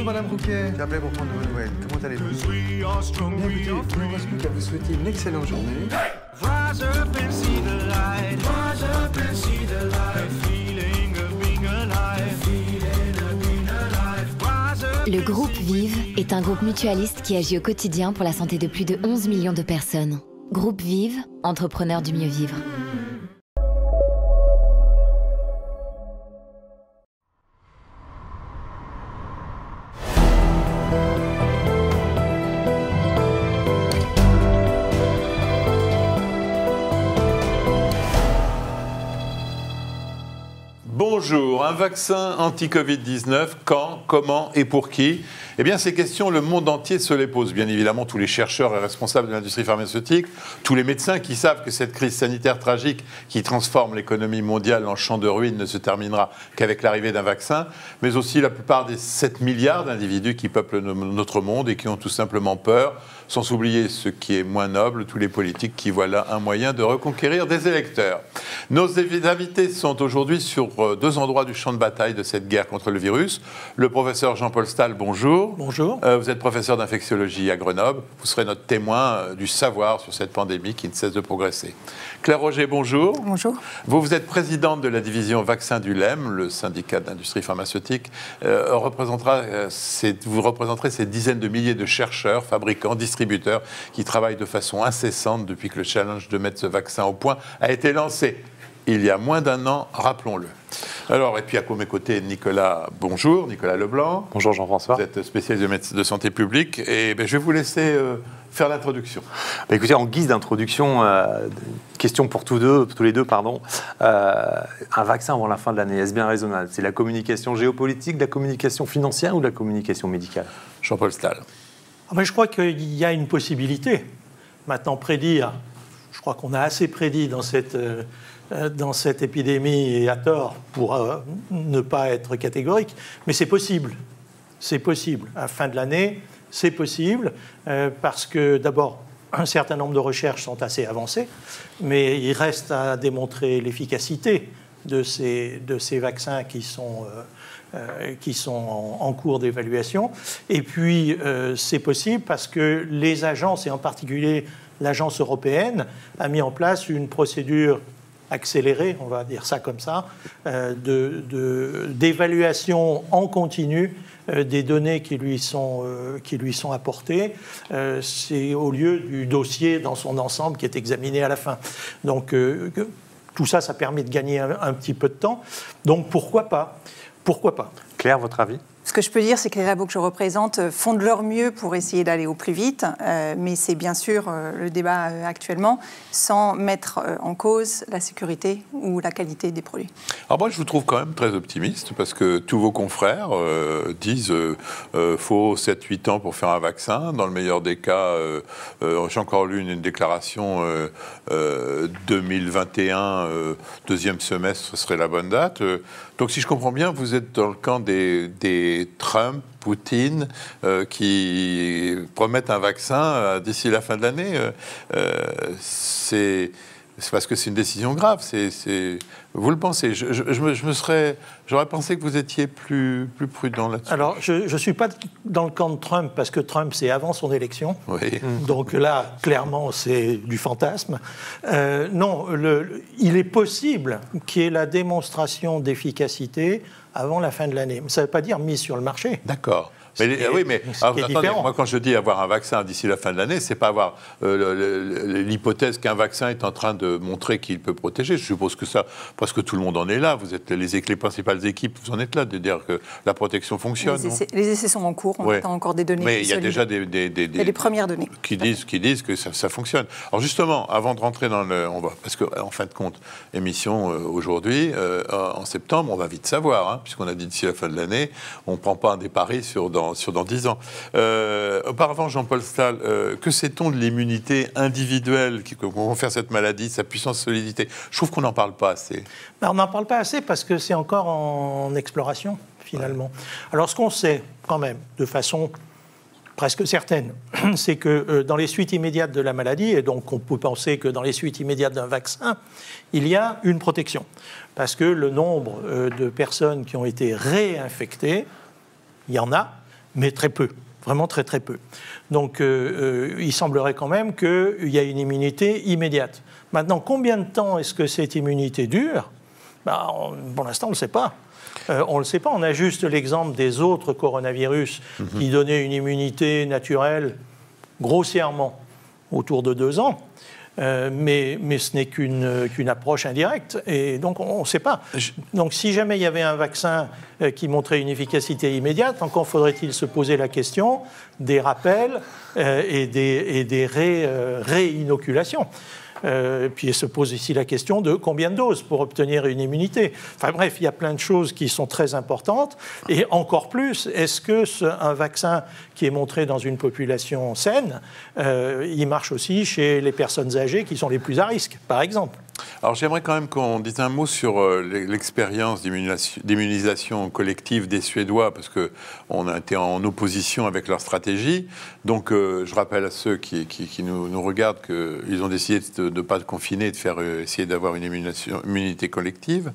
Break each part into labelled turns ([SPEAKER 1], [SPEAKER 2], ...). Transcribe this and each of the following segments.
[SPEAKER 1] Madame Rouquet. J'ai appelé pour prendre de vos nouvelles. Comment allez-vous? Bien, écoutez, il ne me reste plus qu'à vous souhaiter une excellente journée.
[SPEAKER 2] Le groupe Vive est un groupe mutualiste qui agit au quotidien pour la santé de plus de 11 millions de personnes. Groupe Vive, entrepreneur du mieux vivre.
[SPEAKER 3] Bonjour, un vaccin anti-Covid-19, quand, comment et pour qui? Eh bien, ces questions, le monde entier se les pose. Bien évidemment, tous les chercheurs et responsables de l'industrie pharmaceutique, tous les médecins qui savent que cette crise sanitaire tragique qui transforme l'économie mondiale en champ de ruines ne se terminera qu'avec l'arrivée d'un vaccin, mais aussi la plupart des 7 milliards d'individus qui peuplent notre monde et qui ont tout simplement peur, sans oublier ce qui est moins noble, tous les politiques qui voient là un moyen de reconquérir des électeurs. Nos invités sont aujourd'hui sur deux endroits du champ de bataille de cette guerre contre le virus. Le professeur Jean-Paul Stahl, bonjour.
[SPEAKER 4] Bonjour.
[SPEAKER 3] Vous êtes professeur d'infectiologie à Grenoble. Vous serez notre témoin du savoir sur cette pandémie qui ne cesse de progresser. Claire Roger, bonjour.
[SPEAKER 5] Bonjour.
[SPEAKER 3] Vous êtes présidente de la division vaccins du LEM, le syndicat d'industrie pharmaceutique. Vous représenterez ces dizaines de milliers de chercheurs, fabricants, distributeurs qui travaillent de façon incessante depuis que le challenge de mettre ce vaccin au point a été lancé. Il y a moins d'un an, rappelons-le. Alors, et puis à mes côtés, Nicolas, bonjour, Nicolas Leblanc.
[SPEAKER 6] Bonjour Jean-François.
[SPEAKER 3] Vous êtes spécialiste de santé publique et je vais vous laisser faire l'introduction.
[SPEAKER 6] Écoutez, en guise d'introduction, question pour tous les deux, un vaccin avant la fin de l'année, est-ce bien raisonnable? C'est la communication géopolitique, la communication financière ou la communication médicale?
[SPEAKER 3] Jean-Paul Stahl.
[SPEAKER 4] Je crois qu'il y a une possibilité. Maintenant, prédire, je crois qu'on a assez prédit dans cette épidémie et à tort pour ne pas être catégorique, mais c'est possible. C'est possible. À la fin de l'année, c'est possible parce que d'abord, un certain nombre de recherches sont assez avancées, mais il reste à démontrer l'efficacité de ces vaccins qui sont en cours d'évaluation. Et puis, c'est possible parce que les agences, et en particulier l'agence européenne, a mis en place une procédure accélérée, on va dire ça comme ça, d'évaluation en continu des données qui lui sont apportées. C'est au lieu du dossier dans son ensemble qui est examiné à la fin. Donc, tout ça, ça permet de gagner un petit peu de temps. Donc, pourquoi pas? Pourquoi pas?
[SPEAKER 6] Claire, votre avis?
[SPEAKER 5] Ce que je peux dire, c'est que les labos que je représente font de leur mieux pour essayer d'aller au plus vite, mais c'est bien sûr le débat actuellement, sans mettre en cause la sécurité ou la qualité des produits.
[SPEAKER 3] Alors moi, je vous trouve quand même très optimiste, parce que tous vos confrères disent faut 7-8 ans pour faire un vaccin. Dans le meilleur des cas, j'ai encore lu une déclaration 2021, deuxième semestre, ce serait la bonne date. Donc si je comprends bien, vous êtes dans le camp des Trump, Poutine, qui promettent un vaccin d'ici la fin de l'année. C'est parce que c'est une décision grave. Vous le pensez? J'aurais pensé que vous étiez plus prudent là-dessus.
[SPEAKER 4] Alors, je ne suis pas dans le camp de Trump, parce que Trump, c'est avant son élection.
[SPEAKER 3] Oui.
[SPEAKER 4] Donc là, clairement, c'est du fantasme. Non, il est possible qu'il y ait la démonstration d'efficacité avant la fin de l'année. Ça ne veut pas dire mise sur le marché.
[SPEAKER 3] D'accord. Oui, mais attendez, moi, quand je dis avoir un vaccin d'ici la fin de l'année, c'est pas avoir l'hypothèse qu'un vaccin est en train de montrer qu'il peut protéger. Je suppose que ça, parce que tout le monde en est là. Vous êtes les principales équipes, vous en êtes là, de dire que la protection fonctionne.
[SPEAKER 5] Les essais sont en cours, on attend encore des données.
[SPEAKER 3] Mais il y a déjà
[SPEAKER 5] des premières données
[SPEAKER 3] qui disent que ça fonctionne. Alors justement, avant de rentrer dans parce qu'en fin de compte, émission aujourd'hui, en septembre, on va vite savoir, puisqu'on a dit d'ici la fin de l'année, on ne prend pas des paris dans 10 ans. Auparavant, Jean-Paul Stahl, que sait-on de l'immunité individuelle qui vont faire cette maladie, sa puissance, solidité? Je trouve qu'on n'en parle pas assez.
[SPEAKER 4] On n'en parle pas assez parce que c'est encore en exploration, finalement. Ouais. Alors, ce qu'on sait, quand même, de façon presque certaine, c'est que dans les suites immédiates de la maladie, et donc on peut penser que dans les suites immédiates d'un vaccin, il y a une protection. Parce que le nombre de personnes qui ont été réinfectées, il y en a, mais très peu. Vraiment très très peu. Donc il semblerait quand même qu'il y a une immunité immédiate. Maintenant, combien de temps est-ce que cette immunité dure? Pour l'instant, on ne le sait pas. On ne le sait pas. On a juste l'exemple des autres coronavirus qui donnaient une immunité naturelle grossièrement autour de 2 ans. Mais ce n'est qu'une approche indirecte, et donc on ne sait pas. Donc si jamais il y avait un vaccin qui montrait une efficacité immédiate, encore faudrait-il se poser la question des rappels et des réinoculations. Puis se pose ici la question de combien de doses pour obtenir une immunité. Enfin bref, il y a plein de choses qui sont très importantes. Et encore plus, est-ce qu'un vaccin qui est montré dans une population saine, il marche aussi chez les personnes âgées qui sont les plus à risque, par exemple?
[SPEAKER 3] Alors j'aimerais quand même qu'on dise un mot sur l'expérience d'immunisation collective des Suédois, parce qu'on a été en opposition avec leur stratégie. Donc je rappelle à ceux qui nous regardent qu'ils ont décidé de ne pas confiner, essayer d'avoir une immunité collective.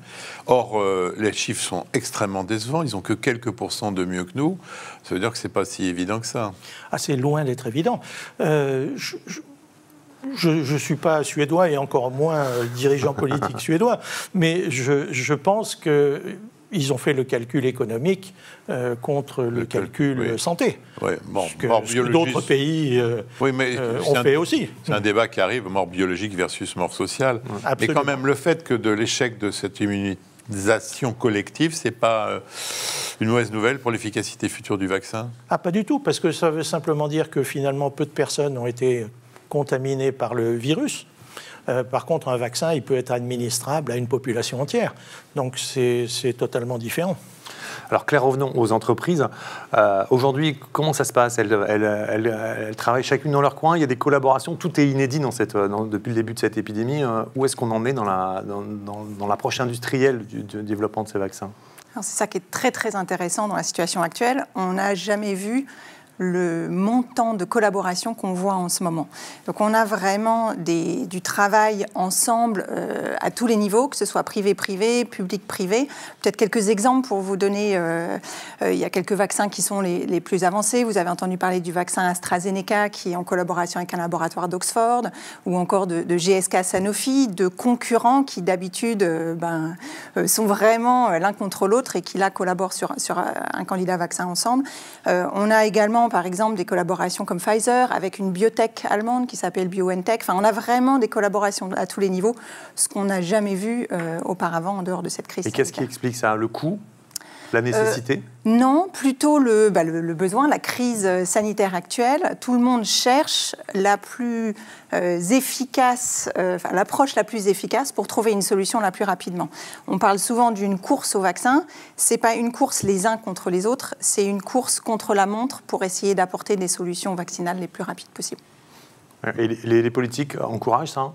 [SPEAKER 3] Or, les chiffres sont extrêmement décevants. Ils n'ont que quelques pourcents de mieux que nous. Ça veut dire que ce n'est pas si évident que ça.
[SPEAKER 4] Ah, c'est loin d'être évident. Je ne suis pas suédois et encore moins dirigeant politique suédois, mais je pense qu'ils ont fait le calcul économique contre le calcul santé.
[SPEAKER 3] Ouais, bon,
[SPEAKER 4] ce que d'autres pays ont fait aussi.
[SPEAKER 3] C'est un débat qui arrive, mort biologique versus mort sociale. Mais quand même, le fait que de l'échec de cette immunisation collective, ce n'est pas une mauvaise nouvelle pour l'efficacité future du vaccin?
[SPEAKER 4] Ah, pas du tout, parce que ça veut simplement dire que finalement peu de personnes ont été contaminées par le virus. Par contre, un vaccin, il peut être administrable à une population entière. Donc c'est totalement différent.
[SPEAKER 6] Alors Claire, revenons aux entreprises. Aujourd'hui, comment ça se passe? Elles travaillent chacune dans leur coin, il y a des collaborations, tout est inédit depuis le début de cette épidémie. Où est-ce qu'on en est dans l'approche industrielle du développement de ces vaccins?
[SPEAKER 5] C'est ça qui est très très intéressant dans la situation actuelle. On n'a jamais vu le montant de collaboration qu'on voit en ce moment. Donc on a vraiment du travail ensemble à tous les niveaux, que ce soit privé-privé, public-privé. Peut-être quelques exemples pour vous donner. Il y a quelques vaccins qui sont les plus avancés. Vous avez entendu parler du vaccin AstraZeneca qui est en collaboration avec un laboratoire d'Oxford, ou encore de GSK Sanofi, de concurrents qui d'habitude sont vraiment l'un contre l'autre et qui là collaborent sur un candidat vaccin ensemble. On a également par exemple des collaborations comme Pfizer avec une biotech allemande qui s'appelle BioNTech. Enfin, on a vraiment des collaborations à tous les niveaux, ce qu'on n'a jamais vu auparavant en dehors de cette crise.
[SPEAKER 6] Et qu'est-ce qui explique ça? Le coût? La nécessité?
[SPEAKER 5] Non, plutôt le besoin, la crise sanitaire actuelle. Tout le monde cherche la plus efficace, l'approche la plus efficace pour trouver une solution la plus rapidement. On parle souvent d'une course au vaccin. C'est pas une course les uns contre les autres, c'est une course contre la montre pour essayer d'apporter des solutions vaccinales les plus rapides possibles.
[SPEAKER 6] Et les politiques encouragent ça?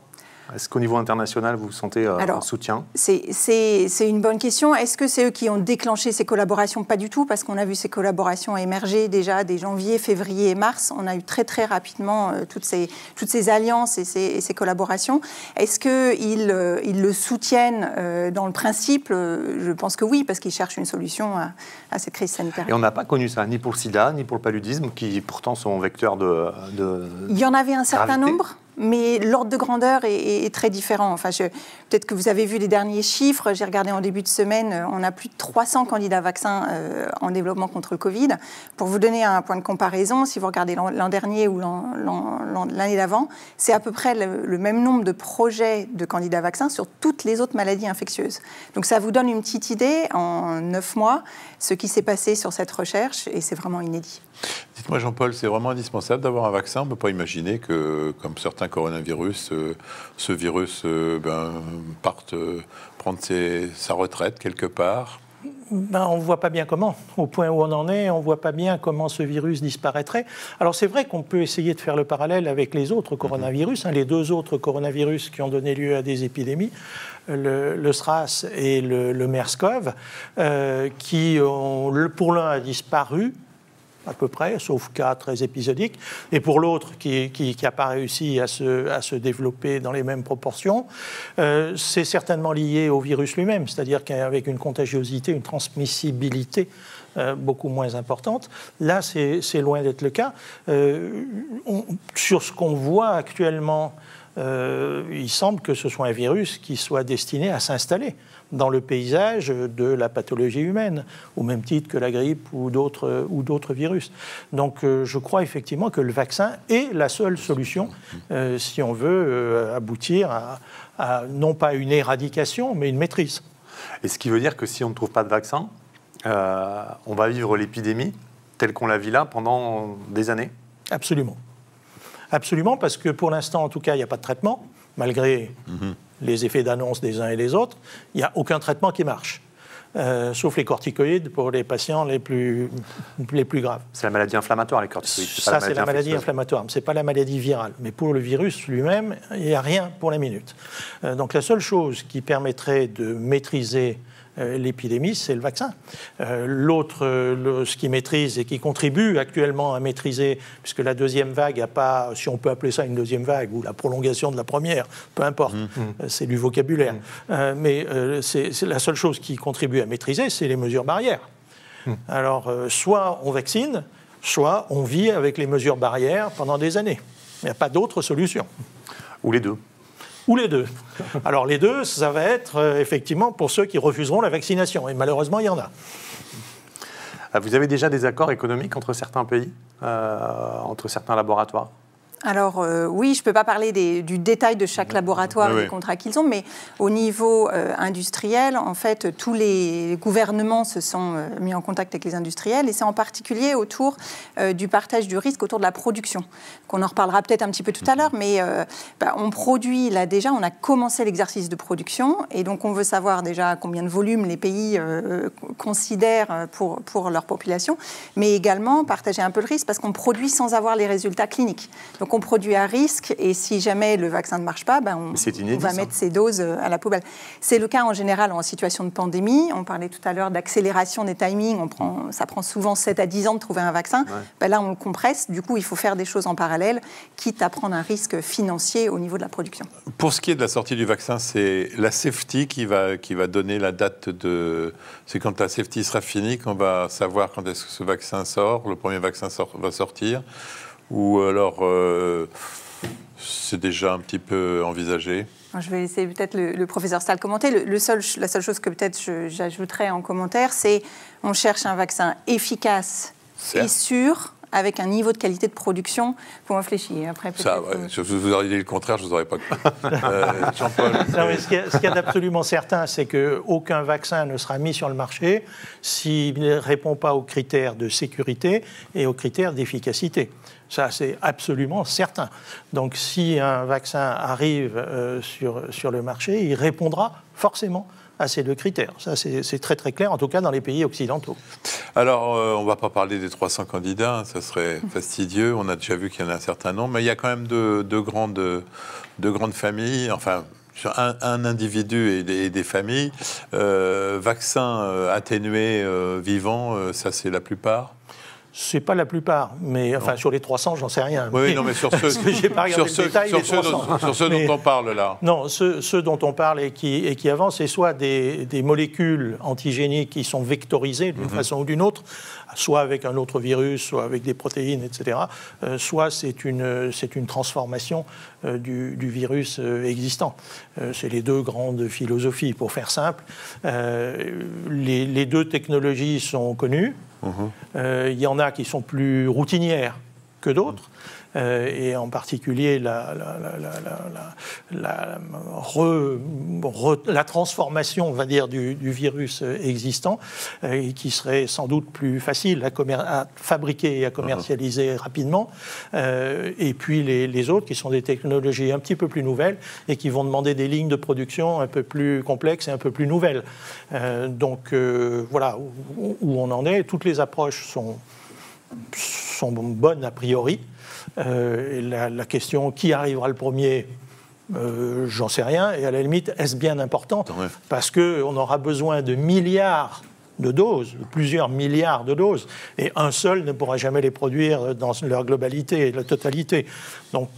[SPEAKER 6] Est-ce qu'au niveau international, vous sentez un soutien?
[SPEAKER 5] C'est une bonne question. Est-ce que c'est eux qui ont déclenché ces collaborations? Pas du tout, parce qu'on a vu ces collaborations émerger déjà dès janvier, février et mars. On a eu très très rapidement toutes ces alliances et ces collaborations. Est-ce qu'ils le soutiennent dans le principe? Je pense que oui, parce qu'ils cherchent une solution à cette crise sanitaire.
[SPEAKER 6] Et on n'a pas connu ça, ni pour le sida, ni pour le paludisme, qui pourtant sont vecteurs de
[SPEAKER 5] Il y en avait un certain
[SPEAKER 6] gravité.
[SPEAKER 5] nombre. Mais l'ordre de grandeur est très différent. Enfin, peut-être que vous avez vu les derniers chiffres. J'ai regardé en début de semaine, on a plus de 300 candidats vaccins en développement contre le Covid. Pour vous donner un point de comparaison, si vous regardez l'an dernier ou l'année d'avant, c'est à peu près le même nombre de projets de candidats vaccins sur toutes les autres maladies infectieuses. Donc ça vous donne une petite idée, en 9 mois, ce qui s'est passé sur cette recherche, et c'est vraiment inédit.
[SPEAKER 3] Dites-moi Jean-Paul, c'est vraiment indispensable d'avoir un vaccin? On ne peut pas imaginer que, comme certains coronavirus, ce virus parte prendre sa retraite quelque part.
[SPEAKER 4] On ne voit pas bien comment. Au point où on en est, on ne voit pas bien comment ce virus disparaîtrait. Alors c'est vrai qu'on peut essayer de faire le parallèle avec les autres coronavirus, les 2 autres coronavirus qui ont donné lieu à des épidémies, le SRAS et le MERS-CoV, qui pour l'un a disparu, à peu près, sauf cas très épisodiques, et pour l'autre qui n'a pas réussi à se développer dans les mêmes proportions, c'est certainement lié au virus lui-même, c'est-à-dire qu'avec une contagiosité, une transmissibilité beaucoup moins importante. Là, c'est loin d'être le cas. Sur ce qu'on voit actuellement, il semble que ce soit un virus qui soit destiné à s'installer dans le paysage de la pathologie humaine, au même titre que la grippe ou d'autres virus. Donc je crois effectivement que le vaccin est la seule solution si on veut aboutir à non pas une éradication, mais une maîtrise.
[SPEAKER 6] Et ce qui veut dire que si on ne trouve pas de vaccin, on va vivre l'épidémie telle qu'on la vit là pendant des années ?
[SPEAKER 4] Absolument. Absolument, parce que pour l'instant, en tout cas, il n'y a pas de traitement, malgré les effets d'annonce des uns et des autres. Il n'y a aucun traitement qui marche, sauf les corticoïdes pour les patients les plus graves.
[SPEAKER 6] C'est la maladie inflammatoire, les corticoïdes.
[SPEAKER 4] Ça, c'est la maladie inflammatoire, ce n'est pas la maladie virale. Mais pour le virus lui-même, il n'y a rien pour la minute. Donc la seule chose qui permettrait de maîtriser l'épidémie, c'est le vaccin. Ce qui maîtrise et qui contribue actuellement à maîtriser, puisque la deuxième vague n'a pas, si on peut appeler ça une deuxième vague, ou la prolongation de la première, peu importe, c'est du vocabulaire. Mais c'est la seule chose qui contribue à maîtriser, c'est les mesures barrières. Alors, soit on vaccine, soit on vit avec les mesures barrières pendant des années. Il n'y a pas d'autre solution.
[SPEAKER 6] Ou les deux.
[SPEAKER 4] Ou les deux. Alors les deux, ça va être effectivement pour ceux qui refuseront la vaccination. Et malheureusement, il y en a.
[SPEAKER 6] Vous avez déjà des accords économiques entre certains pays, entre certains laboratoires ?
[SPEAKER 5] Alors oui, je ne peux pas parler du détail de chaque laboratoire et des contrats qu'ils ont, mais au niveau industriel, en fait, tous les gouvernements se sont mis en contact avec les industriels, et c'est en particulier autour du partage du risque autour de la production. On en reparlera peut-être un petit peu tout à l'heure, mais on produit là déjà, on a commencé l'exercice de production, et donc on veut savoir déjà combien de volume les pays considèrent pour leur population, mais également partager un peu le risque parce qu'on produit sans avoir les résultats cliniques. Donc on produit à risque, et si jamais le vaccin ne marche pas, on va mettre ces doses à la poubelle. C'est le cas en général en situation de pandémie. On parlait tout à l'heure d'accélération des timings. Ça prend souvent 7 à 10 ans de trouver un vaccin. Là, on le compresse. Du coup, il faut faire des choses en parallèle, quitte à prendre un risque financier au niveau de la production.
[SPEAKER 3] Pour ce qui est de la sortie du vaccin, c'est la safety qui va donner la date de... C'est quand la safety sera finie qu'on va savoir quand est-ce que ce vaccin sort, le premier vaccin va sortir. Ou alors, c'est déjà un petit peu envisagé?
[SPEAKER 5] Je vais laisser peut-être le professeur Stahl commenter. La seule chose que peut-être j'ajouterais en commentaire, c'est on cherche un vaccin efficace et sûr, avec un niveau de qualité de production pour réfléchir. Après,
[SPEAKER 3] ça, ouais. Si vous auriez dit le contraire, je ne vous aurais pas cru. Jean-Paul.
[SPEAKER 4] Ce qu'il y a d'absolument certain, c'est qu'aucun vaccin ne sera mis sur le marché s'il ne répond pas aux critères de sécurité et aux critères d'efficacité. Ça, c'est absolument certain. Donc, si un vaccin arrive sur le marché, il répondra forcément à ces deux critères. Ça, c'est très très clair, en tout cas dans les pays occidentaux.
[SPEAKER 3] Alors, on ne va pas parler des 300 candidats, ça serait fastidieux. On a déjà vu qu'il y en a un certain nombre, mais il y a quand même de grandes familles, enfin... Un individu et des familles. Vaccins atténués vivants, ça c'est la plupart.
[SPEAKER 4] C'est pas la plupart, mais enfin sur les 300, j'en sais rien.
[SPEAKER 3] Oui, non, mais sur ceux, sur ceux dont on parle là.
[SPEAKER 4] Non, ceux dont on parle et qui avancent, c'est soit des molécules antigéniques qui sont vectorisées d'une façon ou d'une autre, soit avec un autre virus, soit avec des protéines, etc. Soit c'est une transformation du virus existant. C'est les deux grandes philosophies. Pour faire simple, les deux technologies sont connues. Il y en a qui sont plus routinières que d'autres, et en particulier la transformation, on va dire, du virus existant, qui serait sans doute plus facile à fabriquer et à commercialiser rapidement, et puis les autres qui sont des technologies un petit peu plus nouvelles et qui vont demander des lignes de production un peu plus complexes et un peu plus nouvelles. Donc voilà où on en est. Toutes les approches sont bonnes a priori. Et la question qui arrivera le premier, j'en sais rien, et à la limite, est-ce bien important? Parce qu'on aura besoin de milliards de doses, plusieurs milliards de doses, et un seul ne pourra jamais les produire dans leur globalité, la totalité. Donc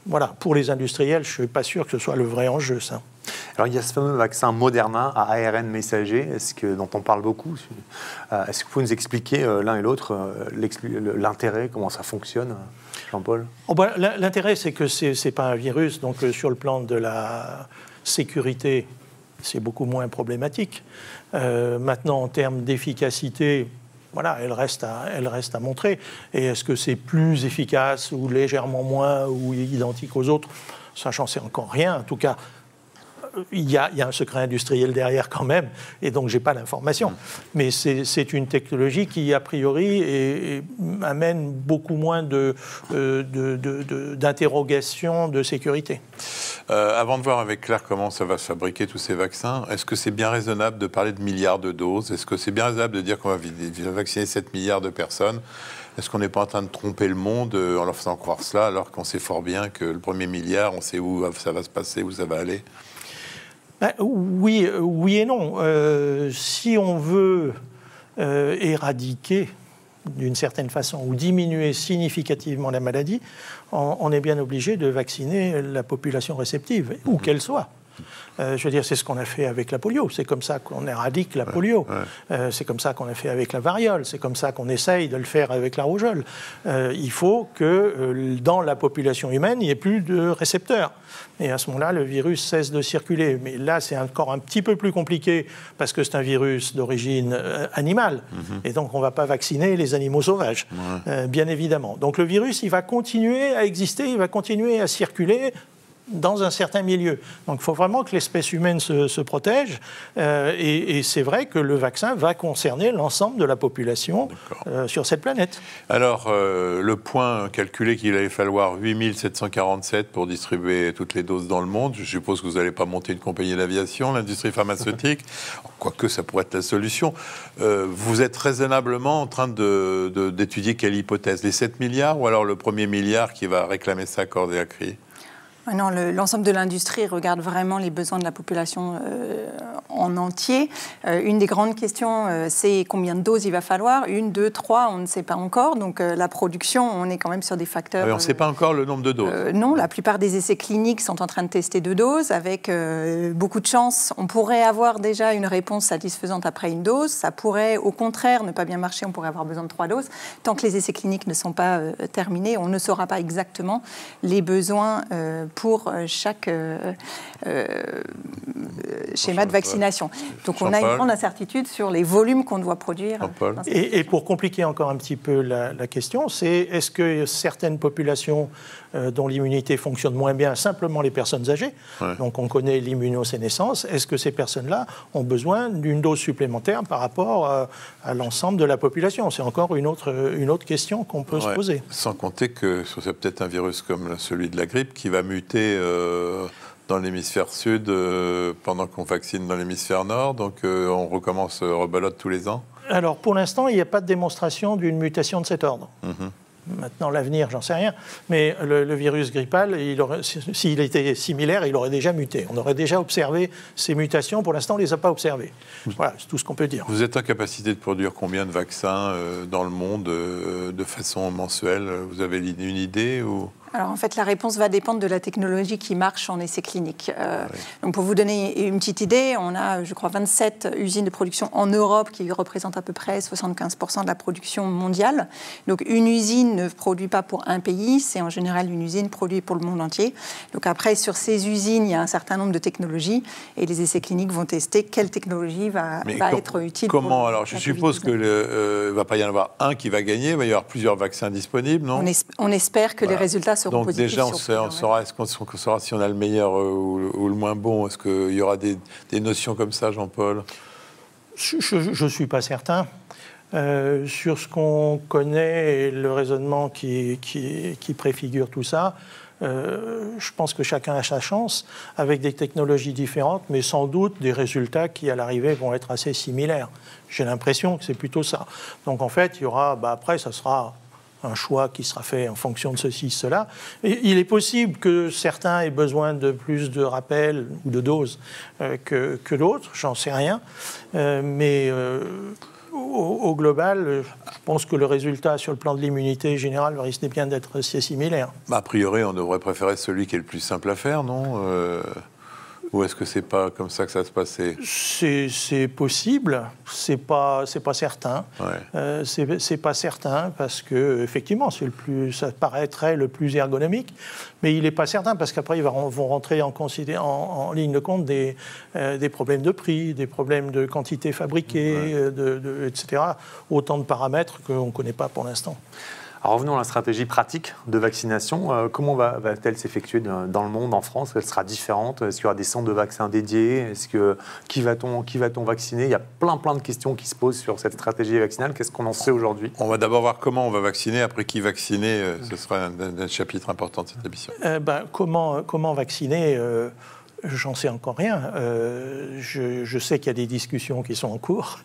[SPEAKER 4] voilà, pour les industriels, je ne suis pas sûr que ce soit le vrai enjeu, ça.
[SPEAKER 6] Alors il y a ce fameux vaccin Moderna à ARN messager, dont on parle beaucoup. Est-ce que vous pouvez nous expliquer l'un et l'autre l'intérêt, comment ça fonctionne, Jean-Paul?
[SPEAKER 4] L'intérêt, c'est que ce n'est pas un virus, donc sur le plan de la sécurité, c'est beaucoup moins problématique. Maintenant, en termes d'efficacité, voilà, elle reste à montrer. Et est-ce que c'est plus efficace ou légèrement moins ou identique aux autres? Ça, j'en sais encore rien. En tout cas, il y a un secret industriel derrière quand même, et donc je n'ai pas l'information. Mais c'est une technologie qui, a priori, amène beaucoup moins d'interrogations de sécurité.
[SPEAKER 3] Avant de voir avec Claire comment ça va se fabriquer tous ces vaccins, est-ce que c'est bien raisonnable de parler de milliards de doses? Est-ce que c'est bien raisonnable de dire qu'on va vacciner 7 milliards de personnes? Est-ce qu'on n'est pas en train de tromper le monde en leur faisant croire cela, alors qu'on sait fort bien que le premier milliard, on sait où ça va se passer, où ça va aller?
[SPEAKER 4] Oui et non. Si on veut éradiquer d'une certaine façon ou diminuer significativement la maladie, on est bien obligé de vacciner la population réceptive, où qu'elle soit. Je veux dire, c'est ce qu'on a fait avec la polio. C'est comme ça qu'on éradique la polio. C'est comme ça qu'on a fait avec la variole. C'est comme ça qu'on essaye de le faire avec la rougeole. Il faut que dans la population humaine, il n'y ait plus de récepteurs. Et à ce moment-là, le virus cesse de circuler. Mais là, c'est encore un petit peu plus compliqué parce que c'est un virus d'origine animale. Et donc, on ne va pas vacciner les animaux sauvages, bien évidemment. Donc, le virus, il va continuer à exister, il va continuer à circuler dans un certain milieu. Donc il faut vraiment que l'espèce humaine se protège et c'est vrai que le vaccin va concerner l'ensemble de la population sur cette planète.
[SPEAKER 3] Alors, le point calculé qu'il allait falloir 8747 pour distribuer toutes les doses dans le monde, je suppose que vous n'allez pas monter une compagnie d'aviation, l'industrie pharmaceutique, quoique ça pourrait être la solution. Vous êtes raisonnablement en train d'étudier quelle hypothèse? Les 7 milliards ou alors le premier milliard qui va réclamer ça à corde et à cri?
[SPEAKER 5] Non, l'ensemble de l'industrie regarde vraiment les besoins de la population en entier. Une des grandes questions, c'est combien de doses il va falloir. 1, 2, 3, on ne sait pas encore. Donc la production, on est quand même sur des facteurs...
[SPEAKER 3] on ne sait pas encore le nombre de doses.
[SPEAKER 5] Non, la plupart des essais cliniques sont en train de tester 2 doses. Avec beaucoup de chance, on pourrait avoir déjà une réponse satisfaisante après une dose. Ça pourrait, au contraire, ne pas bien marcher. On pourrait avoir besoin de 3 doses. Tant que les essais cliniques ne sont pas terminés, on ne saura pas exactement les besoins pour chaque schéma de vaccination. Donc on a une grande incertitude sur les volumes qu'on doit produire.
[SPEAKER 4] Et pour compliquer encore un petit peu la question, c'est est-ce que certaines populations dont l'immunité fonctionne moins bien, simplement les personnes âgées, donc on connaît l'immunosénescence, est-ce que ces personnes-là ont besoin d'une dose supplémentaire par rapport à l'ensemble de la population? C'est encore une autre question qu'on peut se poser.
[SPEAKER 3] Sans compter que c'est peut-être un virus comme celui de la grippe qui va muter dans l'hémisphère sud pendant qu'on vaccine dans l'hémisphère nord, donc on recommence rebelote tous les ans? Alors
[SPEAKER 4] pour l'instant, il n'y a pas de démonstration d'une mutation de cet ordre. Maintenant, l'avenir, j'en sais rien, mais le virus grippal, s'il était similaire, il aurait déjà muté. On aurait déjà observé ces mutations. Pour l'instant, on ne les a pas observées. Voilà, c'est tout ce qu'on peut dire.
[SPEAKER 3] Vous êtes en capacité de produire combien de vaccins dans le monde de façon mensuelle? Vous avez une idée ou...
[SPEAKER 5] Alors en fait, la réponse va dépendre de la technologie qui marche en essai clinique. Donc pour vous donner une petite idée, on a, je crois, 27 usines de production en Europe qui représentent à peu près 75% de la production mondiale. Donc une usine ne produit pas pour un pays, c'est en général une usine produite pour le monde entier. Donc après, sur ces usines, il y a un certain nombre de technologies et les essais cliniques vont tester quelle technologie va être utile.
[SPEAKER 3] Comment alors? Je suppose qu'il ne va pas y en avoir un qui va gagner, il va y avoir plusieurs vaccins disponibles, non?
[SPEAKER 5] On espère que les résultats seront
[SPEAKER 3] donc
[SPEAKER 5] positifs.
[SPEAKER 3] Donc déjà, on saura si on a le meilleur ou le moins bon. Est-ce qu'il y aura des notions comme ça, Jean-Paul?
[SPEAKER 4] Je ne suis pas certain. Sur ce qu'on connaît et le raisonnement qui préfigure tout ça, je pense que chacun a sa chance, avec des technologies différentes, mais sans doute des résultats qui, à l'arrivée, vont être assez similaires. J'ai l'impression que c'est plutôt ça. Donc en fait, il y aura, après, ça sera un choix qui sera fait en fonction de ceci, cela. Et il est possible que certains aient besoin de plus de rappels ou de doses que d'autres, j'en sais rien. Mais au global, je pense que le résultat sur le plan de l'immunité générale risque bien d'être assez similaire.
[SPEAKER 3] A priori, on devrait préférer celui qui est le plus simple à faire, non? Ou est-ce que c'est pas comme ça que ça se passait?
[SPEAKER 4] C'est possible, c'est pas certain.
[SPEAKER 3] Ouais.
[SPEAKER 4] C'est pas certain parce que effectivement, ça paraîtrait le plus ergonomique, mais il n'est pas certain parce qu'après ils vont rentrer en ligne de compte des problèmes de prix, des problèmes de quantité fabriquée, etc. Autant de paramètres qu'on ne connaît pas pour l'instant.
[SPEAKER 6] Alors revenons à la stratégie pratique de vaccination. Comment va-t-elle s'effectuer dans le monde, en France? Elle sera différente? Est-ce qu'il y aura des centres de vaccins dédiés? Qui va-t-on vacciner? Il y a plein de questions qui se posent sur cette stratégie vaccinale. Qu'est-ce qu'on en sait aujourd'hui?
[SPEAKER 3] On va d'abord voir comment on va vacciner, après qui vacciner. Ce sera un chapitre important de cette émission.
[SPEAKER 4] Comment vacciner j'en sais encore rien. Je sais qu'il y a des discussions qui sont en cours,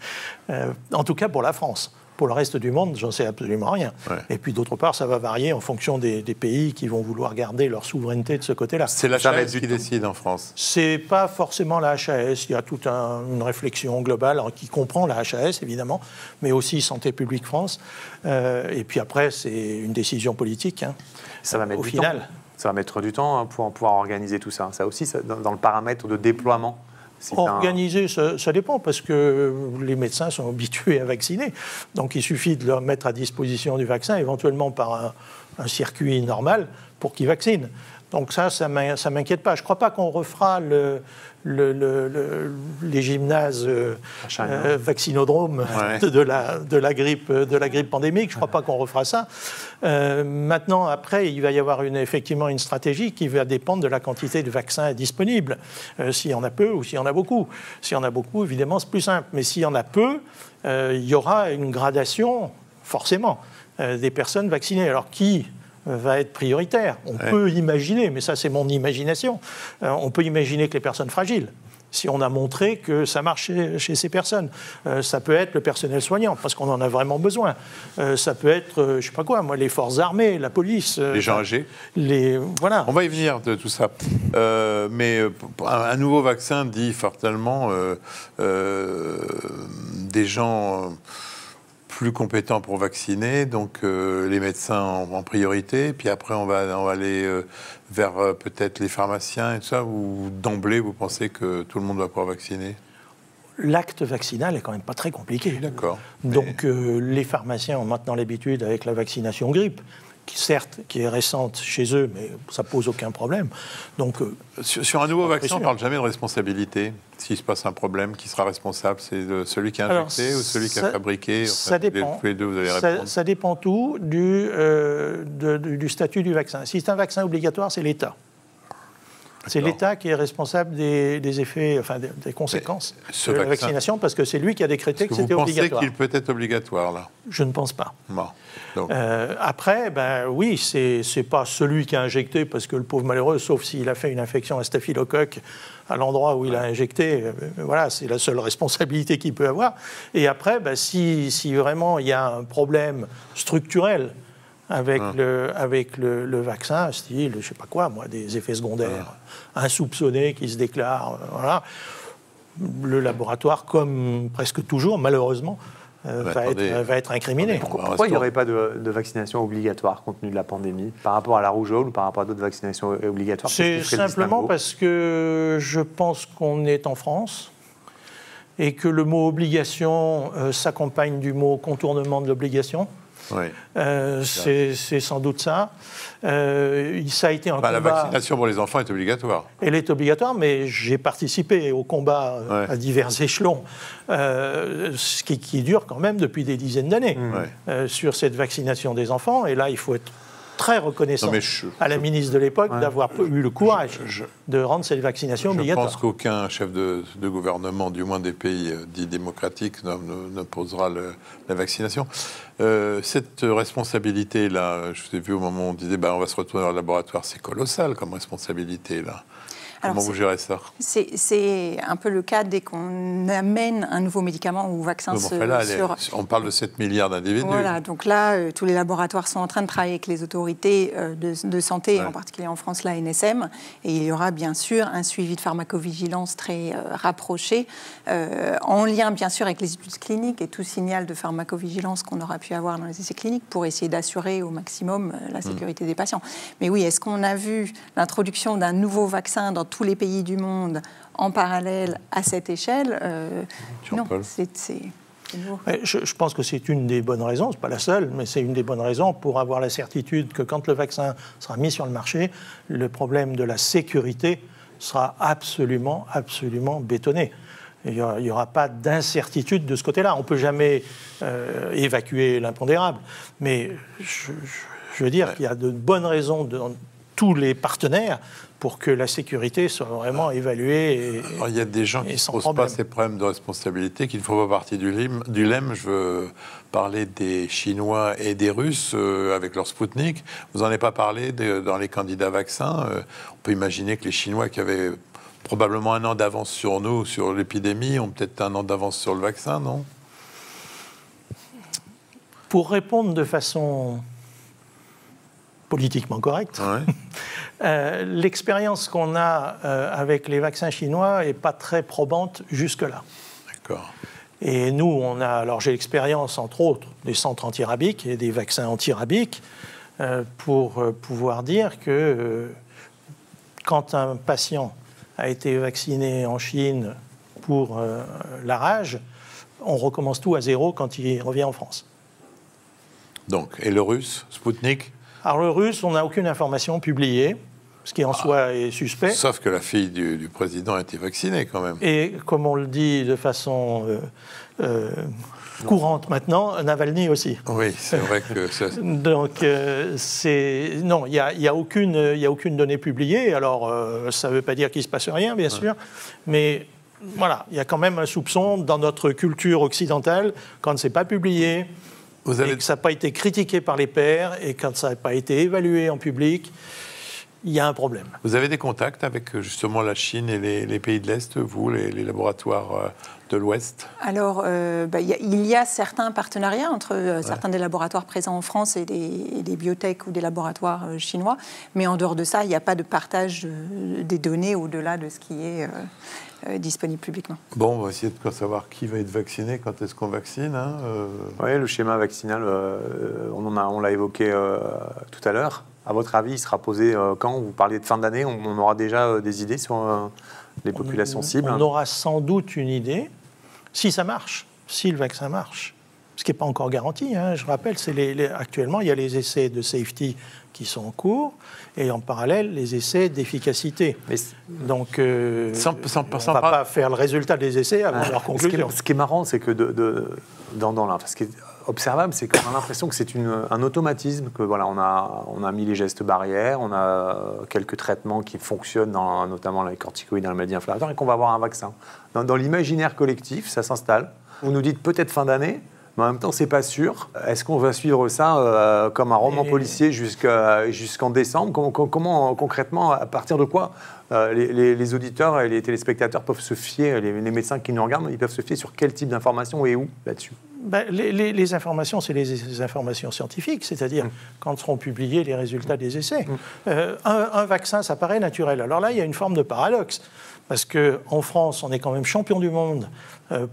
[SPEAKER 4] en tout cas pour la France. Pour le reste du monde, j'en sais absolument rien. Ouais. Et puis d'autre part, ça va varier en fonction des pays qui vont vouloir garder leur souveraineté de ce côté-là.
[SPEAKER 3] C'est la HAS qui décide en France?
[SPEAKER 4] C'est pas forcément la HAS. Il y a toute une réflexion globale qui comprend la HAS, évidemment, mais aussi Santé publique France. Et puis après, c'est une décision politique.
[SPEAKER 6] Ça va mettre du temps. Ça va mettre du temps pour pouvoir organiser tout ça. Ça aussi, dans le paramètre de déploiement.
[SPEAKER 4] Organiser, ça dépend, parce que les médecins sont habitués à vacciner. Donc il suffit de leur mettre à disposition du vaccin, éventuellement par un circuit normal, pour qu'ils vaccinent. Donc ça ne m'inquiète pas. Je ne crois pas qu'on refera les gymnases vaccinodromes de la grippe pandémique. Je ne crois pas qu'on refera ça. Maintenant, après, il va y avoir effectivement une stratégie qui va dépendre de la quantité de vaccins disponibles. S'il y en a peu ou s'il y en a beaucoup. S'il y en a beaucoup, évidemment, c'est plus simple. Mais s'il y en a peu, il y aura une gradation, forcément, des personnes vaccinées. Alors qui va être prioritaire? On peut imaginer, mais ça c'est mon imagination, on peut imaginer que les personnes fragiles, si on a montré que ça marche chez ces personnes. Ça peut être le personnel soignant, parce qu'on en a vraiment besoin. Ça peut être, je sais pas quoi, moi, les forces armées, la police.
[SPEAKER 3] Les gens âgés.
[SPEAKER 4] Voilà.
[SPEAKER 3] On va y venir de tout ça. Mais un nouveau vaccin dit fatalement des gens plus compétents pour vacciner, donc les médecins en priorité, puis après on va aller vers peut-être les pharmaciens et tout ça, ou d'emblée vous pensez que tout le monde va pouvoir vacciner?
[SPEAKER 4] L'acte vaccinal est quand même pas très compliqué.
[SPEAKER 3] D'accord.
[SPEAKER 4] Donc les pharmaciens ont maintenant l'habitude avec la vaccination grippe, qui est récente chez eux, mais ça pose aucun problème. Donc,
[SPEAKER 3] sur un nouveau vaccin, on ne parle jamais de responsabilité. S'il se passe un problème, qui sera responsable? C'est celui qui a injecté ou celui qui a fabriqué?
[SPEAKER 4] Ça dépend.
[SPEAKER 3] Tous les deux, vous allez répondre.
[SPEAKER 4] Ça dépend tout du statut du vaccin. Si c'est un vaccin obligatoire, c'est l'État. C'est l'État qui est responsable des effets, enfin des conséquences de la vaccination, parce que c'est lui qui a décrété que c'était obligatoire.
[SPEAKER 3] Vous pensez qu'il peut être obligatoire, là?
[SPEAKER 4] Je ne pense pas.
[SPEAKER 3] Bon.
[SPEAKER 4] Après, oui, c'est pas celui qui a injecté, parce que le pauvre malheureux, sauf s'il a fait une infection à staphylocoque à l'endroit où il a injecté, voilà, c'est la seule responsabilité qu'il peut avoir. Et après, si vraiment il y a un problème structurel avec le vaccin, style, je ne sais pas quoi, moi, des effets secondaires insoupçonnés qui se déclarent, voilà. Le laboratoire, comme presque toujours, malheureusement, va être incriminé.
[SPEAKER 6] Pourquoi il n'y aurait pas de vaccination obligatoire compte tenu de la pandémie, par rapport à la rougeole ou par rapport à d'autres vaccinations obligatoires?
[SPEAKER 4] C'est simplement parce que je pense qu'on est en France et que le mot obligation s'accompagne du mot contournement de l'obligation.
[SPEAKER 3] Oui.
[SPEAKER 4] C'est sans doute ça. Ça a été un combat.
[SPEAKER 3] La vaccination pour les enfants est obligatoire.
[SPEAKER 4] Elle est obligatoire, mais j'ai participé au combat à divers échelons, ce qui dure quand même depuis des dizaines d'années, sur cette vaccination des enfants. Et là, il faut être très reconnaissant à la ministre de l'époque d'avoir eu le courage de rendre cette vaccination obligatoire.
[SPEAKER 3] Je pense qu'aucun chef de gouvernement, du moins des pays dits démocratiques, n'opposera la vaccination. Cette responsabilité-là, je vous ai vu au moment où on disait on va se retourner dans le laboratoire, c'est colossal comme responsabilité, là. Comment vous gérez ça?
[SPEAKER 5] C'est un peu le cas dès qu'on amène un nouveau médicament ou vaccin
[SPEAKER 3] on parle de 7 milliards d'individus.
[SPEAKER 5] Voilà, donc là, tous les laboratoires sont en train de travailler avec les autorités de santé, en particulier en France, l'ANSM, et il y aura bien sûr un suivi de pharmacovigilance très rapproché, en lien bien sûr avec les études cliniques et tout signal de pharmacovigilance qu'on aura pu avoir dans les essais cliniques pour essayer d'assurer au maximum la sécurité des patients. Mais oui, est-ce qu'on a vu l'introduction d'un nouveau vaccin dans tous les pays du monde en parallèle à cette échelle, non, c'est nouveau.
[SPEAKER 4] Je pense que c'est une des bonnes raisons, ce n'est pas la seule, mais c'est une des bonnes raisons pour avoir la certitude que quand le vaccin sera mis sur le marché, le problème de la sécurité sera absolument bétonné. Il n'y aura pas d'incertitude de ce côté-là. On ne peut jamais évacuer l'impondérable. Mais je veux dire qu'il y a de bonnes raisons dans tous les partenaires pour que la sécurité soit vraiment évaluée.
[SPEAKER 3] Il y a des gens qui ne se posent pas ces problèmes de responsabilité, qui ne font pas partie du LEM. Je veux parler des Chinois et des Russes avec leur Spoutnik. Vous n'en avez pas parlé dans les candidats vaccins. On peut imaginer que les Chinois qui avaient probablement un an d'avance sur nous, sur l'épidémie, ont peut-être un an d'avance sur le vaccin, non?
[SPEAKER 4] Pour répondre de façon politiquement correcte, l'expérience qu'on a avec les vaccins chinois n'est pas très probante jusque-là.
[SPEAKER 3] D'accord.
[SPEAKER 4] Et nous, alors j'ai l'expérience, entre autres, des centres antirabiques et des vaccins antirabiques pour pouvoir dire que quand un patient a été vacciné en Chine pour la rage, on recommence tout à zéro quand il revient en France.
[SPEAKER 3] Donc, et le russe, Spoutnik?
[SPEAKER 4] Alors le russe, on n'a aucune information publiée, ce qui en soi est suspect.
[SPEAKER 3] Sauf que la fille du président a été vaccinée quand même.
[SPEAKER 4] Et comme on le dit de façon courante maintenant, Navalny aussi.
[SPEAKER 3] Oui, c'est vrai que ça...
[SPEAKER 4] Donc, non, il n'y a aucune donnée publiée. Alors, ça ne veut pas dire qu'il ne se passe rien, bien sûr, mais voilà, il y a quand même un soupçon dans notre culture occidentale, quand ce n'est pas publié, et que ça n'a pas été critiqué par les pairs, et quand ça n'a pas été évalué en public, il y a un problème.
[SPEAKER 3] Vous avez des contacts avec justement la Chine et les pays de l'Est, vous, les laboratoires de l'Ouest?
[SPEAKER 5] Alors, il y a certains partenariats entre certains des laboratoires présents en France et des biotech ou des laboratoires chinois, mais en dehors de ça, il n'y a pas de partage des données au-delà de ce qui est disponible publiquement.
[SPEAKER 3] Bon, on va essayer de savoir qui va être vacciné, quand est-ce qu'on vaccine.
[SPEAKER 6] Oui, le schéma vaccinal, on l'a évoqué tout à l'heure. À votre avis, il sera posé quand? Vous parliez de fin d'année, on aura déjà des idées sur les populations cibles?
[SPEAKER 4] On aura sans doute une idée, si ça marche, si le vaccin marche. Ce qui n'est pas encore garanti, hein. Je rappelle, actuellement, il y a les essais de safety qui sont en cours, et en parallèle, les essais d'efficacité. Donc, on ne va pas faire le résultat des essais avant leur conclusion.
[SPEAKER 6] Ce qui est marrant, c'est que ce qui est observable, c'est qu'on a l'impression que c'est un automatisme, que voilà, on a mis les gestes barrières, on a quelques traitements qui fonctionnent, notamment les corticoïdes dans la maladie inflammatoire, et qu'on va avoir un vaccin. Dans l'imaginaire collectif, ça s'installe. Vous nous dites peut-être fin d'année, mais en même temps, c'est pas sûr. Est-ce qu'on va suivre ça comme un roman policier jusqu'en décembre? Comment concrètement, à partir de quoi les auditeurs et les téléspectateurs peuvent se fier, les médecins qui nous regardent, ils peuvent se fier sur quel type d'informations et où là-dessus?
[SPEAKER 4] Les informations, c'est les informations scientifiques, c'est-à-dire quand seront publiés les résultats des essais. Un vaccin, ça paraît naturel. Alors là, il y a une forme de paradoxe, parce qu'en France, on est quand même champion du monde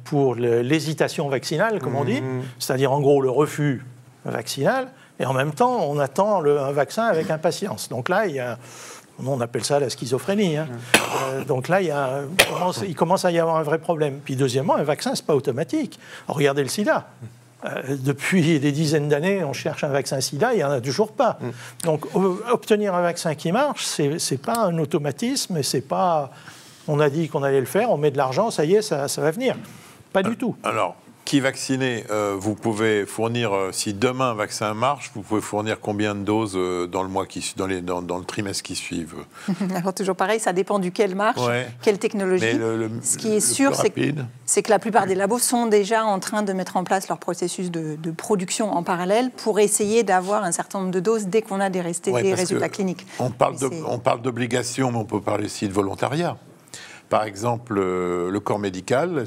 [SPEAKER 4] pour l'hésitation vaccinale, comme on dit, c'est-à-dire en gros le refus vaccinal, et en même temps, on attend un vaccin avec impatience. Donc là, on appelle ça la schizophrénie. Hein. Donc là, il commence à y avoir un vrai problème. Puis deuxièmement, un vaccin, ce n'est pas automatique. Regardez le sida. Depuis des dizaines d'années, on cherche un vaccin sida, il n'y en a toujours pas. Donc obtenir un vaccin qui marche, ce n'est pas un automatisme, c'est pas... On a dit qu'on allait le faire, on met de l'argent, ça y est, ça va venir. Pas du tout.
[SPEAKER 3] Alors, qui vacciné, vous pouvez fournir, si demain un vaccin marche, vous pouvez fournir combien de doses dans le trimestre qui suivent?
[SPEAKER 5] Alors toujours pareil, ça dépend duquel marche, quelle technologie. Ce qui est sûr, c'est que la plupart des labos sont déjà en train de mettre en place leur processus de production en parallèle pour essayer d'avoir un certain nombre de doses dès qu'on a des résultats cliniques.
[SPEAKER 3] On parle d'obligation, mais on peut parler aussi de volontariat. Par exemple, le corps médical,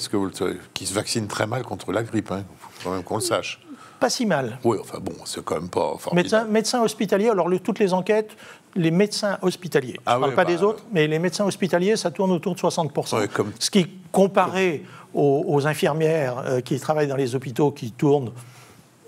[SPEAKER 3] qui se vaccine très mal contre la grippe, il faut quand même qu'on le sache.
[SPEAKER 4] Pas si mal.
[SPEAKER 3] Oui, enfin bon, c'est quand même pas formidable.
[SPEAKER 4] Médecins hospitaliers, alors toutes les enquêtes, les médecins hospitaliers, je ne parle pas des autres, mais les médecins hospitaliers, ça tourne autour de 60%. Ce qui, comparé aux infirmières qui travaillent dans les hôpitaux, qui tournent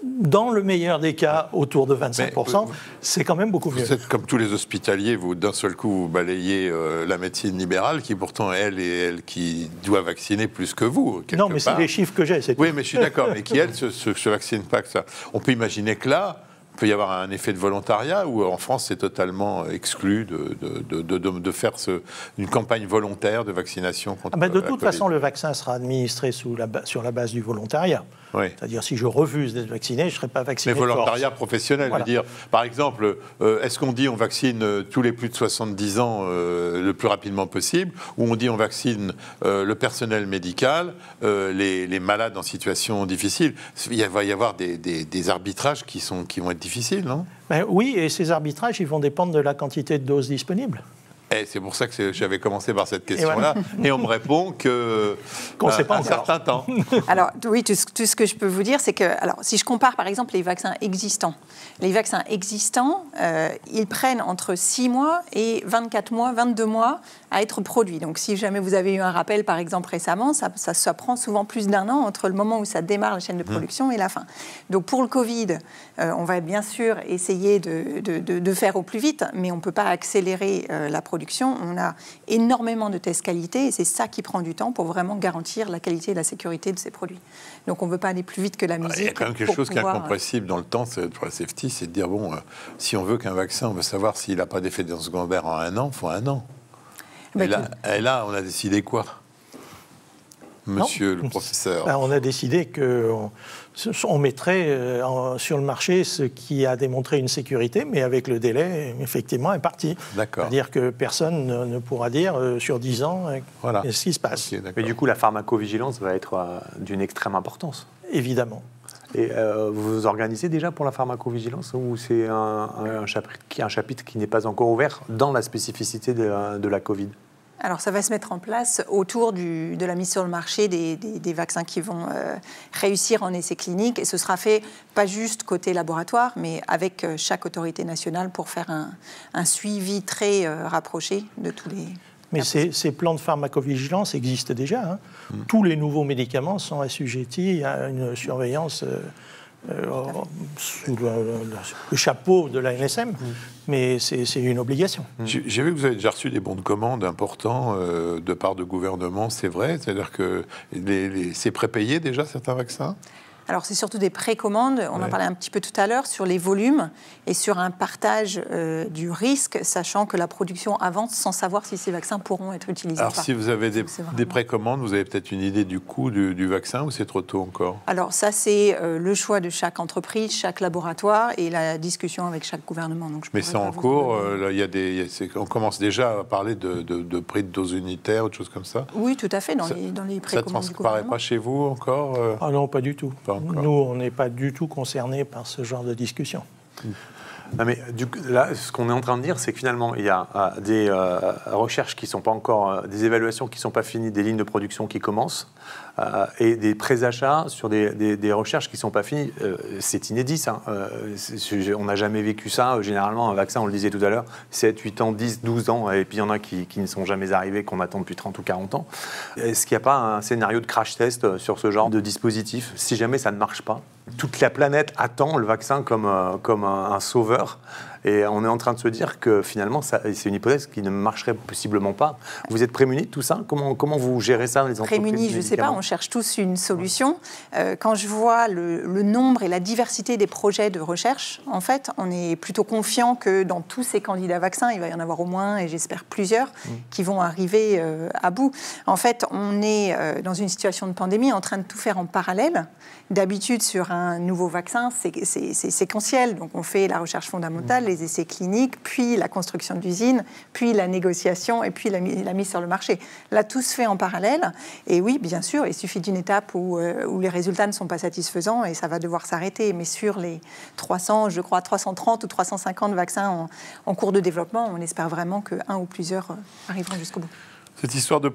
[SPEAKER 4] dans le meilleur des cas, autour de 25%, c'est quand même beaucoup mieux.
[SPEAKER 3] Vous êtes comme tous les hospitaliers, vous, d'un seul coup, vous balayez la médecine libérale, qui pourtant, elle qui doit vacciner plus que vous, quelque
[SPEAKER 4] Non, mais c'est
[SPEAKER 3] part.
[SPEAKER 4] les chiffres que j'ai, c'est tout.
[SPEAKER 3] Oui, mais je suis d'accord, mais qui, elle, se vaccine pas que ça. On peut imaginer que là, il peut y avoir un effet de volontariat, où en France, c'est totalement exclu de faire une campagne volontaire de vaccination contre
[SPEAKER 4] De
[SPEAKER 3] la
[SPEAKER 4] toute
[SPEAKER 3] Covid.
[SPEAKER 4] façon, le vaccin sera administré sur la base du volontariat.
[SPEAKER 3] Oui.
[SPEAKER 4] C'est-à-dire, si je refuse d'être vacciné, je ne serai pas vacciné.
[SPEAKER 3] Mais volontariat professionnel,
[SPEAKER 4] Voilà.
[SPEAKER 3] je veux dire. Par exemple, est-ce qu'on dit on vaccine tous les plus de 70 ans le plus rapidement possible, ou on dit on vaccine le personnel médical, les malades en situation difficile? Il va y avoir des arbitrages qui vont être difficiles, non?
[SPEAKER 4] Oui, et ces arbitrages, ils vont dépendre de la quantité de doses disponibles.
[SPEAKER 3] Et c'est pour ça que j'avais commencé par cette question-là. Et on me répond
[SPEAKER 4] Qu'on ne sait pas
[SPEAKER 3] un
[SPEAKER 4] encore.
[SPEAKER 3] certain temps.
[SPEAKER 5] Alors, oui, tout ce que je peux vous dire, c'est que, alors, si je compare par exemple les vaccins existants, ils prennent entre 6 mois et 24 mois, 22 mois à être produits. Donc, si jamais vous avez eu un rappel, par exemple, récemment, ça prend souvent plus d'1 an entre le moment où ça démarre la chaîne de production et la fin. Donc, pour le Covid, on va bien sûr essayer de faire au plus vite, mais on ne peut pas accélérer la production. On a énormément de tests qualité et c'est ça qui prend du temps pour vraiment garantir la qualité et la sécurité de ces produits. Donc on ne veut pas aller plus vite que la musique.
[SPEAKER 3] Il y a quand même quelque chose qui est incompressible dans le temps pour la safety, c'est de dire, bon, si on veut qu'un vaccin, on veut savoir s'il n'a pas d'effet secondaire en 1 an, il faut 1 an. Et là, on a décidé quoi, monsieur le professeur?
[SPEAKER 4] On a décidé qu'on mettrait sur le marché ce qui a démontré une sécurité, mais avec le délai, effectivement, est parti.
[SPEAKER 3] D'accord.
[SPEAKER 4] C'est-à-dire que personne ne pourra dire sur 10 ans ce qui se passe.
[SPEAKER 3] Okay,
[SPEAKER 6] mais du coup, la pharmacovigilance va être d'une extrême importance.
[SPEAKER 4] Évidemment.
[SPEAKER 6] Et vous vous organisez déjà pour la pharmacovigilance, ou c'est un chapitre qui n'est pas encore ouvert dans la spécificité de la Covid?
[SPEAKER 5] Alors, ça va se mettre en place autour de la mise sur le marché des vaccins qui vont réussir en essais cliniques. Et ce sera fait pas juste côté laboratoire, mais avec chaque autorité nationale pour faire un suivi très rapproché de tous les...
[SPEAKER 4] Mais ces plans de pharmacovigilance existent déjà. Tous les nouveaux médicaments sont assujettis à une surveillance sous le chapeau de l'ANSM, mais c'est une obligation.
[SPEAKER 3] J'ai vu que vous avez déjà reçu des bons de commande importants de part de gouvernement, c'est vrai? C'est-à-dire que c'est prépayé déjà, certains vaccins?
[SPEAKER 5] Alors, c'est surtout des précommandes, on en parlait un petit peu tout à l'heure, sur les volumes et sur un partage du risque, sachant que la production avance sans savoir si ces vaccins pourront être utilisés.
[SPEAKER 3] Alors, si vous avez des précommandes, vous avez peut-être une idée du coût du vaccin, ou c'est trop tôt encore? Alors,
[SPEAKER 5] ça, c'est le choix de chaque entreprise, chaque laboratoire et la discussion avec chaque gouvernement. Donc,
[SPEAKER 3] mais c'est en cours, on commence déjà à parler de prix de dose unitaire ou de choses comme ça?
[SPEAKER 5] Oui, tout à fait, dans les précommandes du gouvernement.
[SPEAKER 3] Ça ne transparaît pas chez vous encore?
[SPEAKER 4] Ah non, pas du tout. Nous, on n'est pas du tout concernés par ce genre de discussion.
[SPEAKER 6] Non, mais là, ce qu'on est en train de dire, c'est que finalement, il y a des recherches qui ne sont pas encore, des évaluations qui ne sont pas finies, des lignes de production qui commencent, et des présachats sur des recherches qui ne sont pas finies. C'est inédit, ça. On n'a jamais vécu ça. Généralement, un vaccin, on le disait tout à l'heure, 7, 8 ans, 10, 12 ans, et puis il y en a qui ne sont jamais arrivés, qu'on attend depuis 30 ou 40 ans. Est-ce qu'il n'y a pas un scénario de crash test sur ce genre de dispositif, si jamais ça ne marche pas? Toute la planète attend le vaccin comme un sauveur. Et on est en train de se dire que finalement, c'est une hypothèse qui ne marcherait possiblement pas. Vous êtes prémunis de tout ça? Comment vous gérez ça, les entreprises?
[SPEAKER 5] Prémunis, je ne sais pas, on cherche tous une solution. Quand je vois le nombre et la diversité des projets de recherche, en fait, on est plutôt confiant que dans tous ces candidats vaccins, il va y en avoir au moins, et j'espère plusieurs, qui vont arriver à bout. En fait, on est dans une situation de pandémie en train de tout faire en parallèle. D'habitude, sur un nouveau vaccin, c'est séquentiel. Donc, on fait la recherche fondamentale, les essais cliniques, puis la construction d'usines, puis la négociation et puis la mise sur le marché. Là, tout se fait en parallèle. Et oui, bien sûr, il suffit d'une étape où les résultats ne sont pas satisfaisants et ça va devoir s'arrêter. Mais sur les 330 ou 350 vaccins en cours de développement, on espère vraiment qu'un ou plusieurs arriveront jusqu'au bout.
[SPEAKER 3] Cette histoire de...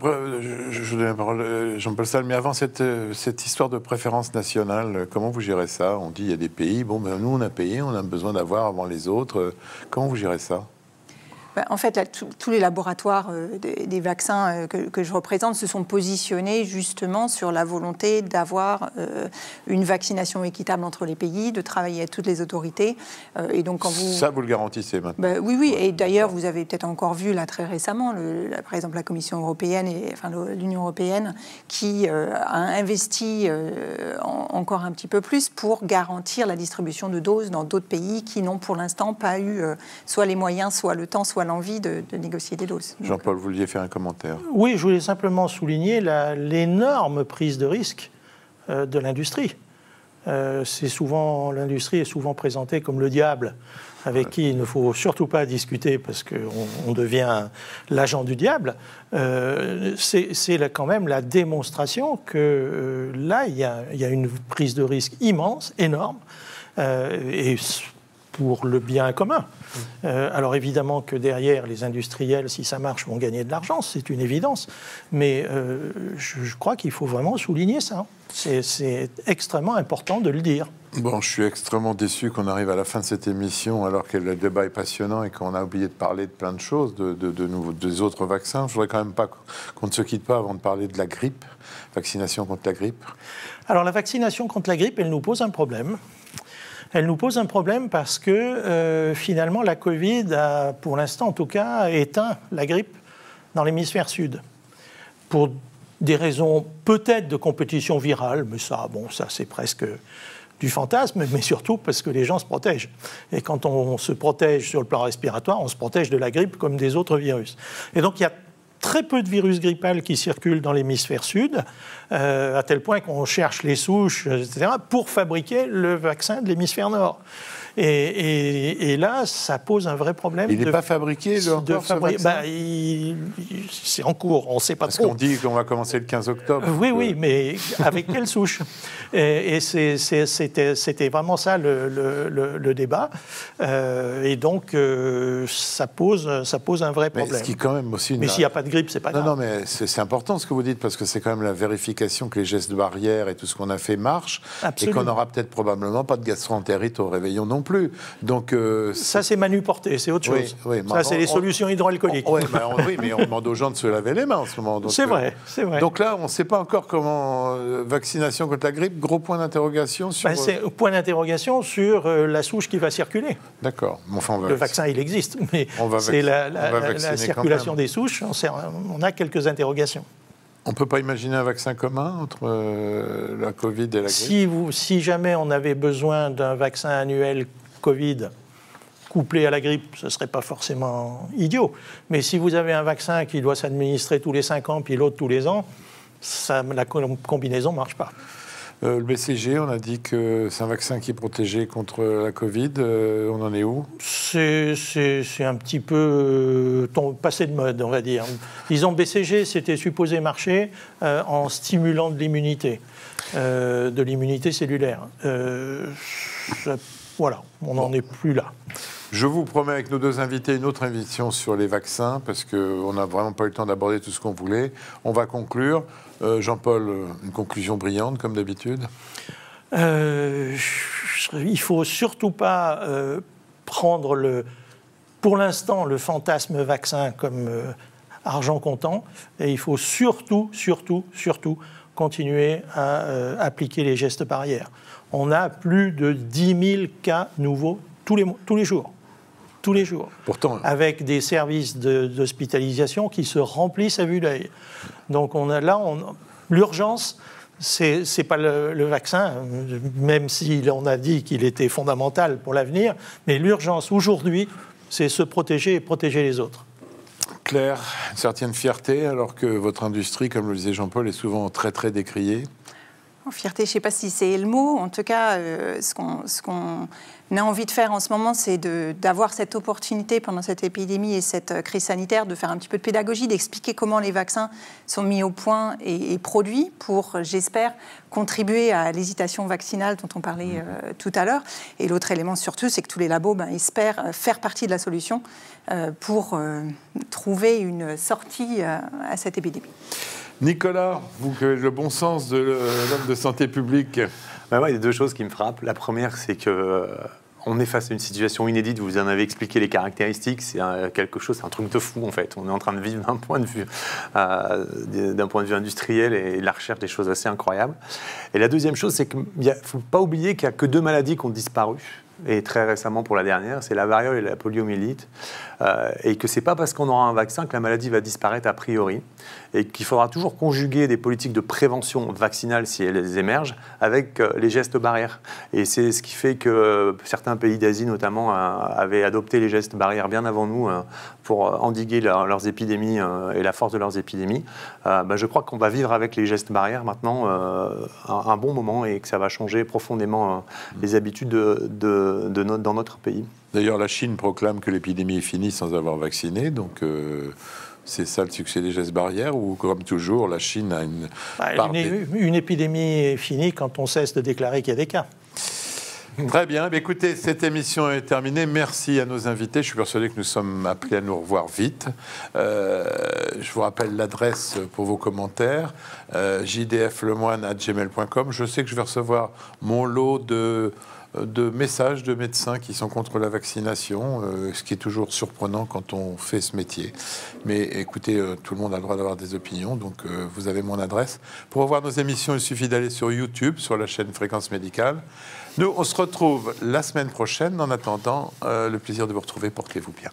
[SPEAKER 3] Je donne la parole Jean-Paul Salle, mais avant cette histoire de préférence nationale, comment vous gérez ça? On dit il y a des pays, nous on a payé, on a besoin d'avoir avant les autres. Comment vous gérez ça?
[SPEAKER 5] En fait, là, tous les laboratoires des vaccins que je représente se sont positionnés justement sur la volonté d'avoir une vaccination équitable entre les pays, de travailler avec toutes les autorités. Et donc, quand
[SPEAKER 3] Ça, vous le garantissez maintenant.
[SPEAKER 5] Oui. Et d'ailleurs, vous avez peut-être encore vu là très récemment, par exemple, la Commission européenne l'Union européenne qui a investi encore un petit peu plus pour garantir la distribution de doses dans d'autres pays qui n'ont pour l'instant pas eu soit les moyens, soit le temps, soit l'envie de négocier des doses.
[SPEAKER 3] Jean-Paul, vous vouliez faire un commentaire?
[SPEAKER 4] Oui, je voulais simplement souligner l'énorme prise de risque de l'industrie. L'industrie est souvent présentée comme le diable, avec qui il ne faut surtout pas discuter parce qu'on devient l'agent du diable. C'est quand même la démonstration que là, il y a une prise de risque immense, énorme, et pour le bien commun. Alors évidemment que derrière, les industriels, si ça marche, vont gagner de l'argent, c'est une évidence. Mais je crois qu'il faut vraiment souligner ça. C'est extrêmement important de le dire.
[SPEAKER 3] Bon, je suis extrêmement déçu qu'on arrive à la fin de cette émission alors que le débat est passionnant et qu'on a oublié de parler de plein de choses, des autres vaccins. Je ne voudrais quand même pas qu'on ne se quitte pas avant de parler de la grippe, vaccination contre la grippe.
[SPEAKER 4] Alors la vaccination contre la grippe, elle nous pose un problème. Elle nous pose un problème parce que finalement la Covid a, pour l'instant en tout cas, éteint la grippe dans l'hémisphère sud. Pour des raisons peut-être de compétition virale, mais ça c'est presque du fantasme, mais surtout parce que les gens se protègent. Et quand on se protège sur le plan respiratoire, on se protège de la grippe comme des autres virus. Et donc il y a très peu de virus grippal qui circulent dans l'hémisphère sud, à tel point qu'on cherche les souches, etc., pour fabriquer le vaccin de l'hémisphère nord. Et là, ça pose un vrai problème.
[SPEAKER 3] Il n'est pas fabriqué, ce vaccin ?
[SPEAKER 4] C'est en cours, on ne sait pas trop.
[SPEAKER 3] Parce qu'on dit qu'on va commencer le 15 octobre.
[SPEAKER 4] Oui, mais avec quelle souche ? Et c'était vraiment ça le débat. Et donc, ça pose un vrai problème.
[SPEAKER 3] Mais ce qui, quand même, aussi
[SPEAKER 4] mais s'il n'y a pas de grippe, c'est pas grave.
[SPEAKER 3] Non, mais c'est important ce que vous dites, parce que c'est quand même la vérification que les gestes de barrière et tout ce qu'on a fait marchent. Absolument. Et qu'on n'aura peut-être probablement pas de gastroentérite au réveillon non plus. Donc,
[SPEAKER 4] ça, c'est Manu Porté, c'est autre chose.
[SPEAKER 3] Oui,
[SPEAKER 4] ça, c'est les solutions hydroalcooliques.
[SPEAKER 3] Oui, mais on demande aux gens de se laver les mains en ce moment.
[SPEAKER 4] C'est vrai.
[SPEAKER 3] Donc là, on ne sait pas encore comment vaccination contre la grippe, gros point d'interrogation sur...
[SPEAKER 4] c'est point d'interrogation sur la souche qui va circuler.
[SPEAKER 3] D'accord. Enfin,
[SPEAKER 4] le vaccin, il existe, mais c'est la circulation des souches, on a quelques interrogations.
[SPEAKER 3] On ne peut pas imaginer un vaccin commun entre la Covid et la grippe ?
[SPEAKER 4] Si jamais on avait besoin d'un vaccin annuel Covid couplé à la grippe, ce ne serait pas forcément idiot. Mais si vous avez un vaccin qui doit s'administrer tous les 5 ans, puis l'autre tous les ans, la combinaison ne marche pas.
[SPEAKER 3] Le BCG, on a dit que c'est un vaccin qui est protégé contre la Covid. On en est où ?
[SPEAKER 4] C'est un petit peu passé de mode, on va dire. Disons, BCG, c'était supposé marcher en stimulant de l'immunité cellulaire. Voilà, on n'en est plus là.
[SPEAKER 3] Je vous promets avec nos deux invités une autre émission sur les vaccins, parce qu'on n'a vraiment pas eu le temps d'aborder tout ce qu'on voulait. On va conclure. Jean-Paul, une conclusion brillante, comme d'habitude.
[SPEAKER 4] Il ne faut surtout pas prendre, pour l'instant, le fantasme vaccin comme argent comptant. Et il faut surtout continuer à appliquer les gestes barrières. On a plus de 10 000 cas nouveaux tous les jours. Tous les jours.
[SPEAKER 3] Pourtant,
[SPEAKER 4] avec des services d'hospitalisation qui se remplissent à vue d'œil. Donc l'urgence, c'est pas le vaccin, même si on a dit qu'il était fondamental pour l'avenir, mais l'urgence aujourd'hui, c'est se protéger et protéger les autres.
[SPEAKER 3] Claire, une certaine fierté, alors que votre industrie, comme le disait Jean-Paul, est souvent très très décriée.
[SPEAKER 5] Fierté, je ne sais pas si c'est le mot. En tout cas, ce qu'on a envie de faire en ce moment, c'est d'avoir cette opportunité pendant cette épidémie et cette crise sanitaire, de faire un petit peu de pédagogie, d'expliquer comment les vaccins sont mis au point et produits pour, j'espère, contribuer à l'hésitation vaccinale dont on parlait tout à l'heure. Et l'autre élément surtout, c'est que tous les labos espèrent faire partie de la solution pour trouver une sortie à cette épidémie.
[SPEAKER 3] Nicolas, vous qui avez le bon sens de l'homme de santé publique.
[SPEAKER 6] Il y a deux choses qui me frappent. La première, c'est que on est face à une situation inédite, vous en avez expliqué les caractéristiques, c'est quelque chose, c'est un truc de fou en fait. On est en train de vivre d'un point de vue industriel et la recherche des choses assez incroyables. Et la deuxième chose, c'est qu'il ne faut pas oublier qu'il n'y a que 2 maladies qui ont disparu. Et très récemment pour la dernière, c'est la variole et la poliomyélite, et que c'est pas parce qu'on aura un vaccin que la maladie va disparaître a priori, et qu'il faudra toujours conjuguer des politiques de prévention vaccinale si elles émergent avec les gestes barrières. Et c'est ce qui fait que certains pays d'Asie notamment avaient adopté les gestes barrières bien avant nous pour endiguer leurs épidémies et la force de leurs épidémies. Je crois qu'on va vivre avec les gestes barrières maintenant un bon moment et que ça va changer profondément les habitudes dans notre pays.
[SPEAKER 3] D'ailleurs, la Chine proclame que l'épidémie est finie sans avoir vacciné, donc c'est ça le succès des gestes barrières, ou comme toujours, la Chine a
[SPEAKER 4] une épidémie est finie quand on cesse de déclarer qu'il y a des cas.
[SPEAKER 3] Très bien. Écoutez, cette émission est terminée. Merci à nos invités. Je suis persuadé que nous sommes appelés à nous revoir vite. Je vous rappelle l'adresse pour vos commentaires, jdflemoine@gmail.com. Je sais que je vais recevoir mon lot de messages de médecins qui sont contre la vaccination, ce qui est toujours surprenant quand on fait ce métier. Mais écoutez, tout le monde a le droit d'avoir des opinions, donc vous avez mon adresse. Pour revoir nos émissions, il suffit d'aller sur YouTube, sur la chaîne Fréquence Médicale. Nous, on se retrouve la semaine prochaine. En attendant, le plaisir de vous retrouver. Portez-vous bien.